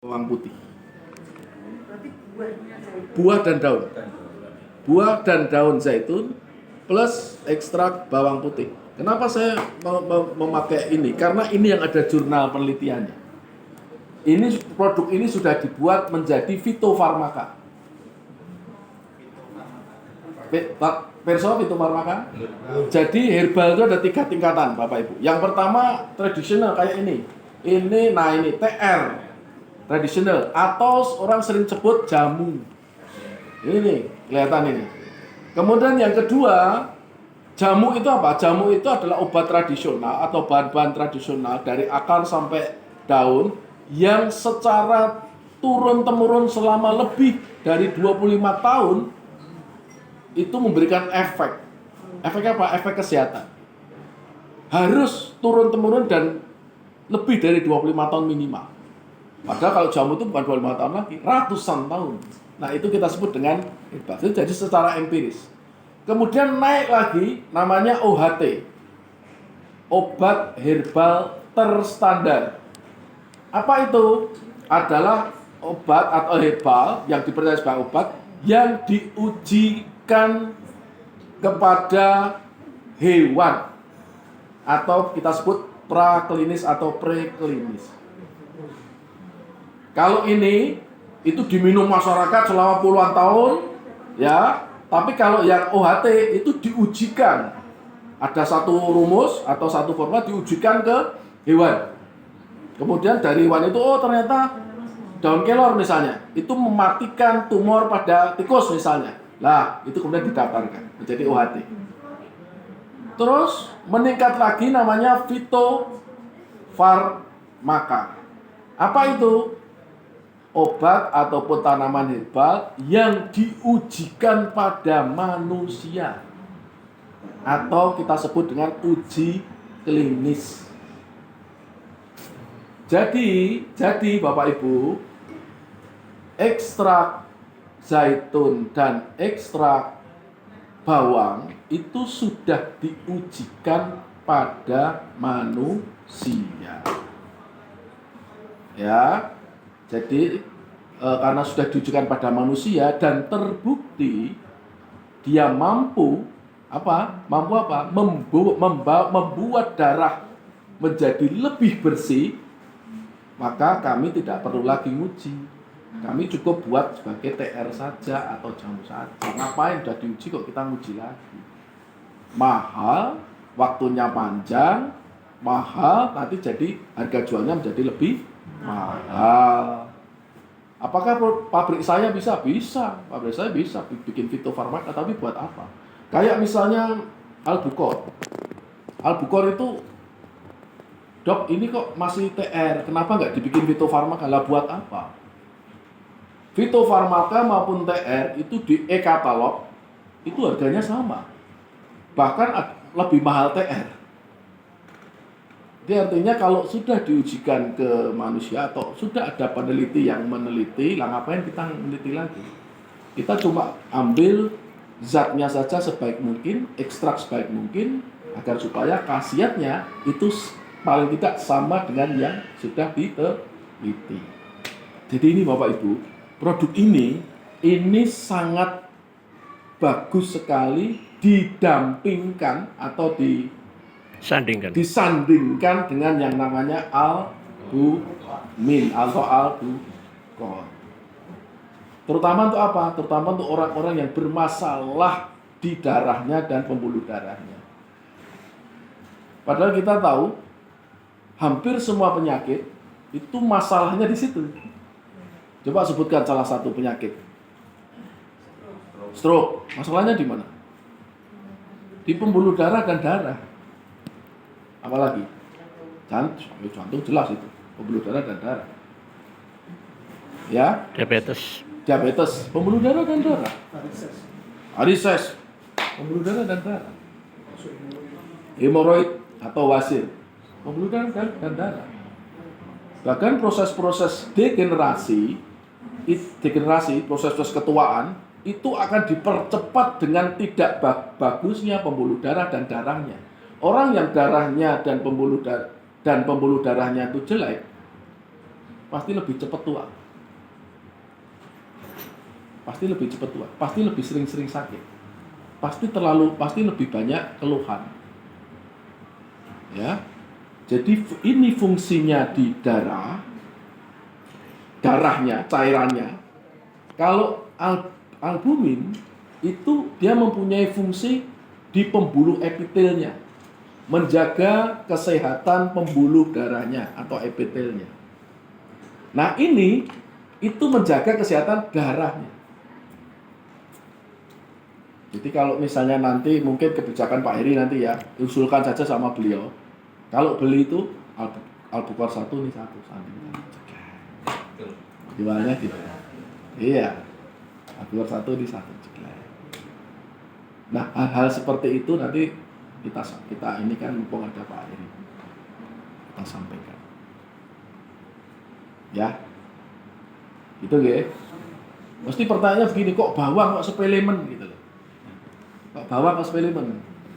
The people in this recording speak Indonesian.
bawang putih. Buah dan daun. Buah dan daun zaitun plus ekstrak bawang putih. Kenapa saya memakai ini? Karena ini yang ada jurnal penelitiannya. Produk ini sudah dibuat menjadi fitofarmaka. Perso fitofarmaka. Jadi herbal itu ada 3 tingkatan, Bapak Ibu. Yang pertama tradisional kayak ini. Ini TR tradisional atau orang sering sebut jamu. Ini kelihatan ini. Kemudian yang kedua, jamu itu apa? Jamu itu adalah obat tradisional atau bahan-bahan tradisional dari akar sampai daun yang secara turun-temurun selama lebih dari 25 tahun itu memberikan efek. Efek apa? Efek kesehatan. Harus turun-temurun dan lebih dari 25 tahun minimal. Padahal kalau jamu itu bukan 25 tahun lagi, ratusan tahun. Nah, itu kita sebut dengan herbal. Jadi secara empiris. Kemudian naik lagi namanya OHT. Obat herbal terstandar. Apa itu? Adalah obat atau herbal yang dipercaya sebagai obat yang diujikan kepada hewan atau kita sebut praklinis atau preklinis. Kalau ini itu diminum masyarakat selama puluhan tahun, ya. Tapi kalau yang OHT itu diujikan, ada satu rumus atau satu formula diujikan ke hewan. Kemudian dari hewan itu, ternyata daun kelor misalnya, itu mematikan tumor pada tikus misalnya. Lah, itu kemudian didaftarkan menjadi OHT. Terus meningkat lagi namanya fitofarmaka. Apa itu? Obat ataupun tanaman herbal yang diujikan pada manusia atau kita sebut dengan uji klinis. Jadi Bapak Ibu, ekstrak zaitun dan ekstrak bawang itu sudah diujikan pada manusia. Ya. Jadi karena sudah diujikan pada manusia dan terbukti dia mampu membuat darah menjadi lebih bersih, maka kami tidak perlu lagi nguji. Kami cukup buat sebagai TR saja atau jamu saja. Ngapain sudah diuji kok kita nguji lagi? Mahal, waktunya panjang, mahal, nanti jadi harga jualnya menjadi lebih mahal. Apakah pabrik saya bisa? Bisa. Pabrik saya bisa bikin fitofarmaka, tapi buat apa? Kayak misalnya Albucor. Albucor itu, dok ini kok masih TR, kenapa nggak dibikin fitofarmaka? Lah buat apa? Fitofarmaka maupun TR itu di e-katalog itu harganya sama. Bahkan lebih mahal TR. Jadi artinya kalau sudah diujikan ke manusia atau sudah ada peneliti yang meneliti, lah ngapain kita meneliti lagi? Kita cuma ambil zatnya saja sebaik mungkin, ekstrak sebaik mungkin, agar supaya khasiatnya itu paling tidak sama dengan yang sudah diteliti. Jadi ini Bapak Ibu, produk ini sangat bagus sekali didampingkan atau disandingkan dengan yang namanya albumin atau albucor. Terutama untuk apa? Terutama untuk orang-orang yang bermasalah di darahnya dan pembuluh darahnya. Padahal kita tahu hampir semua penyakit itu masalahnya di situ. Coba sebutkan salah satu penyakit. Stroke. Masalahnya di mana? Di pembuluh darah dan darah. Apalagi jantung jelas itu, pembuluh darah dan darah. Ya, diabetes, pembuluh darah dan darah. Varises, pembuluh darah dan darah. Hemoroid atau wasir, pembuluh darah dan darah. Bahkan proses-proses degenerasi, proses-proses ketuaan itu akan dipercepat dengan tidak bagusnya pembuluh darah dan darahnya. Orang yang darahnya dan pembuluh darahnya itu jelek, pasti lebih cepat tua. Pasti lebih cepat tua, pasti lebih sering-sering sakit. Pasti lebih banyak keluhan. Ya. Jadi ini fungsinya di darahnya, cairannya. Kalau albumin itu dia mempunyai fungsi di pembuluh epitelnya, menjaga kesehatan pembuluh darahnya atau epitelnya. Nah ini itu menjaga kesehatan darahnya. Jadi kalau misalnya nanti mungkin kebijakan Pak Heri nanti ya, usulkan saja sama beliau. Kalau beli itu Albuquar 1 nih 1 samping. Jualnya gitu. Iya. Albuquar 1 di 1 jeglek. Nah, hal-hal seperti itu nanti kita ini kan mumpung ada Pak Heri. Kita sampaikan. Ya. Itu ya. Mesti pertanyaannya begini, kok bawang kok sepelemen gitu loh. Kok bawang kok sepelemen?